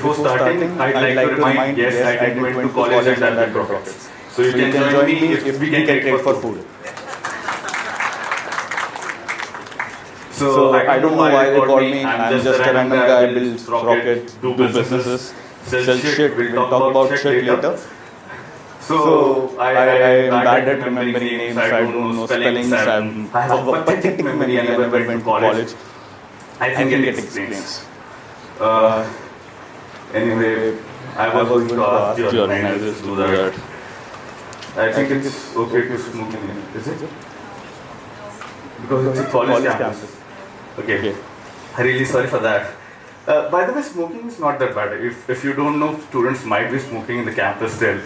before starting, I'd like to remind, yes, I did went to college and done profits. So you can join me if we can trade for food. So I don't know why they called me. I'm just a random guy, builds rockets, do businesses, sell shit. We'll talk about shit later. So I'm bad at remembering names. I don't know spellings. I have a pathetic memory. I never went to college. I think it explains. Anyway, I was going to ask your organizers to do that. I think it's okay to smoke in here, is it? Because it's a college campus. Okay. I'm really sorry for that. By the way, smoking is not that bad. If you don't know, students might be smoking in the campus still.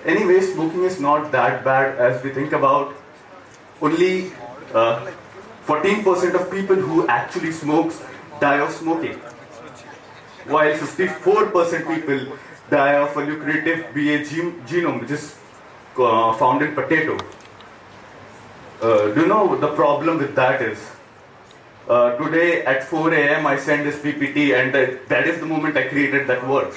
Anyway, smoking is not that bad as we think about. Only 14% of people who actually smokes die of smoking, while 54% people die of a lucrative BA genome, which is found in potato. Do you know the problem with that is? Today at 4 a.m. I sent this PPT, and that is the moment I created that word.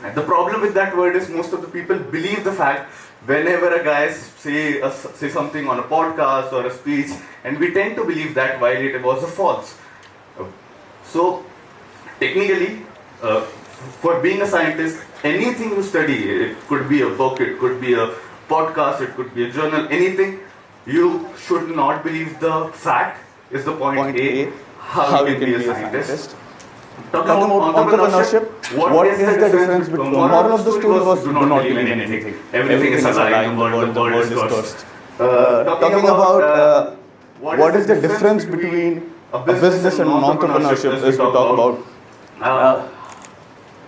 And the problem with that word is most of the people believe the fact whenever a guy say something on a podcast or a speech, and we tend to believe that while it was a false. So technically, for being a scientist, anything you study, it could be a book, it could be a podcast, it could be a journal, anything, you should not believe the fact is the point A, how you can be a scientist. Talking about entrepreneurship, what is the difference between the moral of the story was do not believe in anything. Everything is alive, the world is cursed. Talking about what is the difference between a business and entrepreneurship is to talk about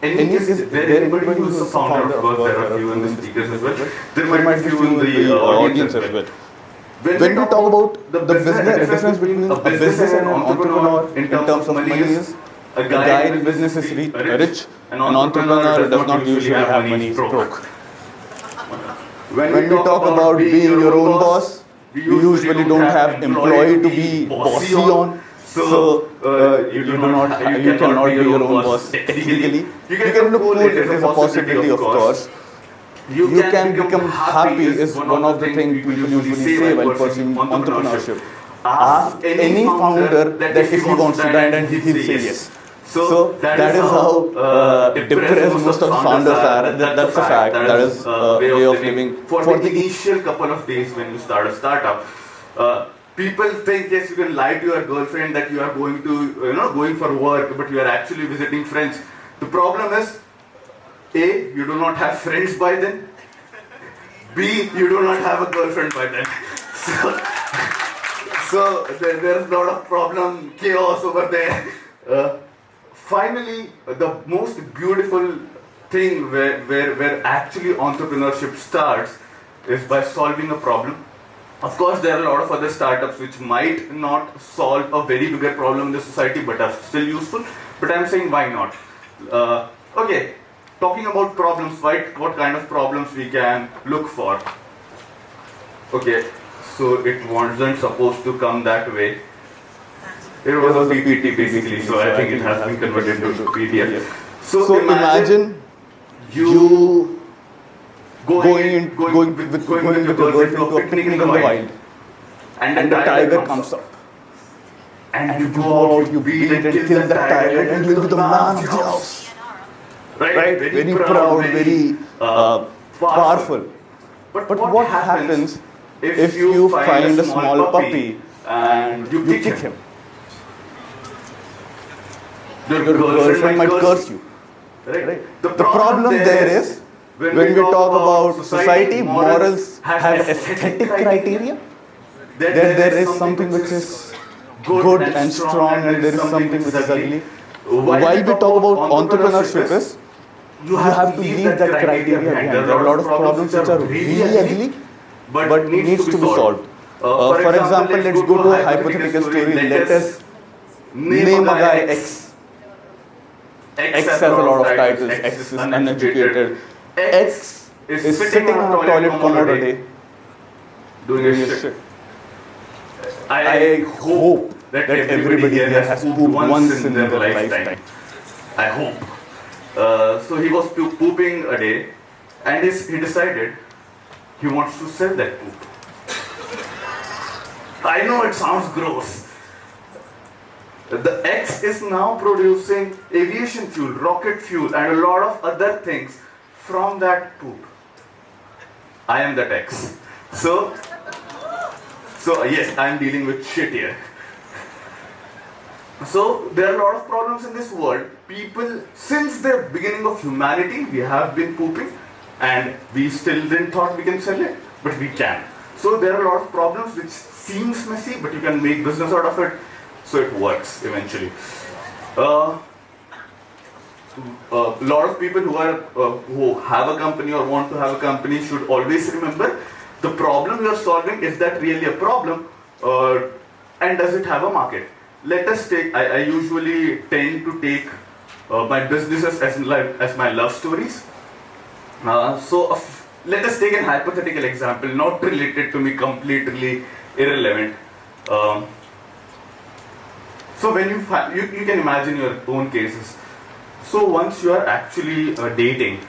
is there anybody who's a founder? Of course, there are a few in the speakers as well. There might be a few in the audience as well. When we talk about the difference between a business and an entrepreneur in terms of money is a guy in business is rich, an entrepreneur does not usually have money, is broke. When we talk about being your own boss, we usually don't have employee to be bossy on. So you cannot be your own boss technically. You can look cool, it is a possibility, of course. You can become happy is one of the things people usually say while pursuing entrepreneurship. Ask any founder that if he wants to die, then he'll say yes. So that is how depressed most of the founders are. That's a fact. That is a way of living. For the initial couple of days when you start a startup, people think yes, you can lie to your girlfriend that you are going to going for work, but you are actually visiting friends. The problem is, A, you do not have friends by then. B, you do not have a girlfriend by then. So there's a lot of problem, chaos over there. Finally, the most beautiful thing where actually entrepreneurship starts is by solving a problem. Of course, there are a lot of other startups which might not solve a very bigger problem in the society but are still useful. But I'm saying why not? Okay, talking about problems, what kind of problems we can look for. Okay, so it wasn't supposed to come that way. It was a PPT basically, so I think it has been converted into PDF. So imagine you going with your girlfriend to a picnic in the wild, and the tiger comes up, and you go out, you beat and kill the tiger, and you'll be the man of the house, right? Very proud, very powerful. But what happens if you find a small puppy and you kick him? Your girlfriend might curse you. Right? The problem there is, when we talk about society, morals have aesthetic criteria. There is something which is good and strong, and there is something which is ugly. While we talk about entrepreneurship is, you have to leave that criteria behind. There are a lot of problems which are really ugly, but needs to be solved. For example, let's go to a hypothetical story. Let us name a guy X. X has a lot of titles. X is uneducated. X is sitting on a toilet corner a day doing his shit. I hope that everybody here has pooped once in their lifetime. I hope. So he was pooping a day, and he decided he wants to sell that poop. I know it sounds gross. The X is now producing aviation fuel, rocket fuel, and a lot of other things from that poop. I am that X. So yes, I am dealing with shit here. So there are a lot of problems in this world. People, since the beginning of humanity, we have been pooping, and we still didn't thought we can sell it, but we can. So there are a lot of problems which seems messy, but you can make business out of it. So it works eventually. A lot of people who have a company or want to have a company should always remember the problem you are solving. Is that really a problem, and does it have a market? Let us take. I usually tend to take my businesses as my love stories. Let us take an hypothetical example, not related to me, completely irrelevant. So when you can imagine your own cases. So once you are actually dating,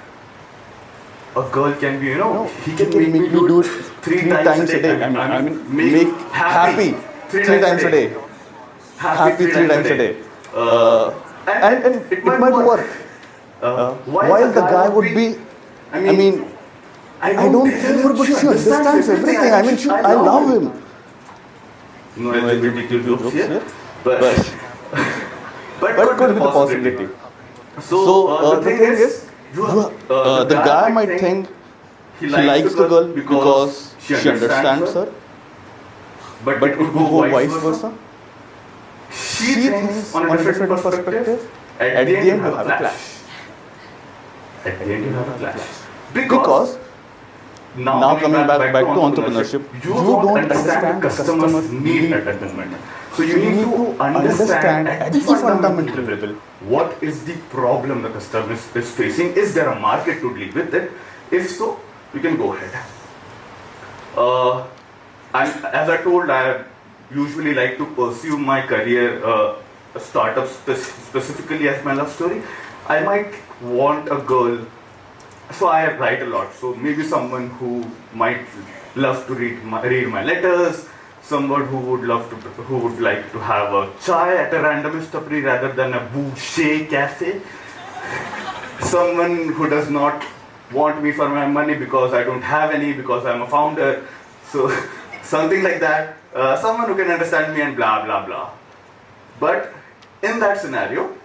a girl can be, he can make me do it three times a day. I mean make happy three times a day. Happy 3 times a day. And it might work. While the guy would be, I don't care, but she understands everything. I love him. No LGBTQ jokes here, but could be the possibility. So the thing is, the guy might think he likes the girl because she understands her, but it could go vice versa. She thinks on a different perspective. At the end you have a clash. Because now coming back to entrepreneurship, you don't understand the customer's need at that moment. So you need to understand at the fundamental level what is the problem the customer is facing. Is there a market to deal with it? If so, you can go ahead. As I told, I usually like to pursue my career, startups specifically as my love story. I might want a girl. So I write a lot. So maybe someone who might love to read my letters, someone who would like to have a chai at a random stoppery rather than a boucher cafe. Someone who does not want me for my money because I don't have any, because I'm a founder. So something like that. Someone who can understand me and blah blah blah. But in that scenario,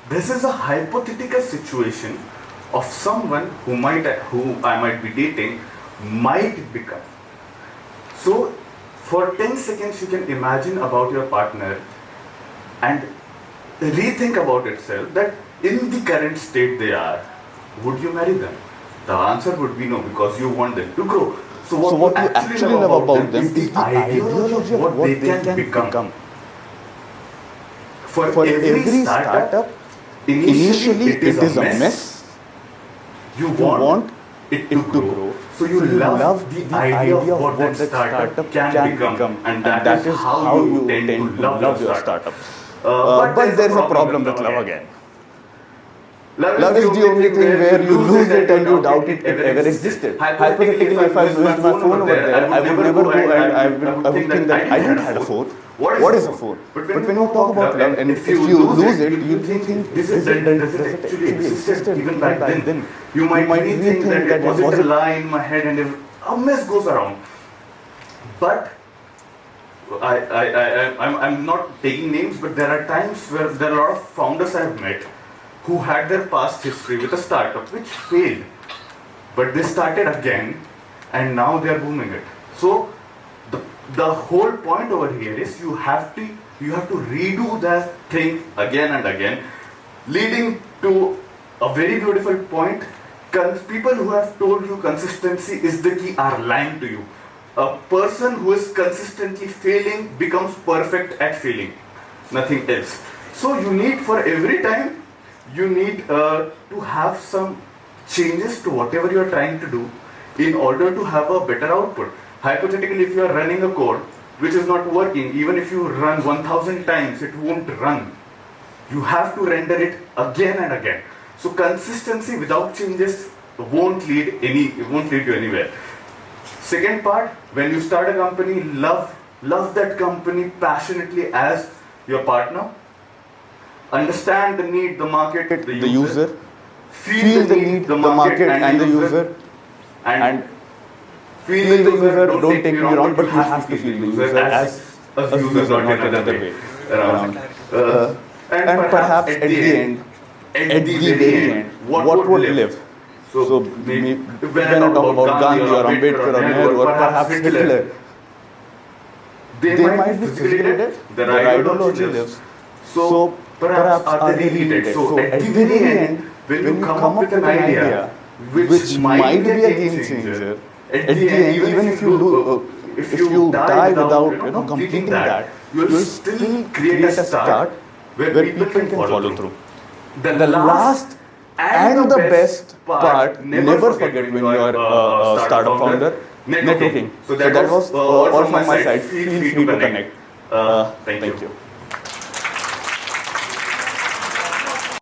this is a hypothetical situation of someone who I might be dating might become. So for 10 seconds you can imagine about your partner and rethink about itself that in the current state they are, would you marry them? The answer would be no, because you want them to grow. So what you actually love about them is the ideology of what they can become. For every startup, initially it is a mess. You want it to grow. So you love the idea of what that startup can become, and that is how you tend to love your startup. But there is a problem with love again. Love is the only thing where you lose it and you doubt it ever existed. Hypothetically, if I lose my phone over there, I would never go and I would think that I don't have a phone. What is a phone? But when you talk about love, and if you lose it, you think, does it actually exist even back then? You might think that it wasn't a lie in my head and a mess goes around. But I'm not taking names, but there are times where there are a lot of founders I have met who had their past history with a startup which failed. But they started again and now they are booming it. So the whole point over here is you have to redo that thing again and again, leading to a very beautiful point. People who have told you consistency is the key are lying to you. A person who is consistently failing becomes perfect at failing, nothing else. So you need, for every time, you need to have some changes to whatever you are trying to do in order to have a better output. Hypothetically, if you are running a code which is not working, even if you run 1000 times, it won't run. you have to render it again and again. So consistency without changes won't lead you anywhere. Second part, when you start a company, love that company passionately as your partner. Understand the need, the market, the user. Feel the need, the market and the user. And feel the user, don't take me wrong, but you have to feel the user as a user, not in another way around. And perhaps at the end, at the very end, what would live? So maybe when I talk about Gandhi or Ambedkar or Nehru or perhaps Hitler, they might be physically dead, their ideology lives. So perhaps are they really dead? So at the very end, when you come up with an idea which might be a game changer, at the end, even if you die without completing that, you will still create a start where people can follow through. The last and the best part, never forget when you are a startup founder, networking. So that was all from my side. Feel free to connect. Thank you.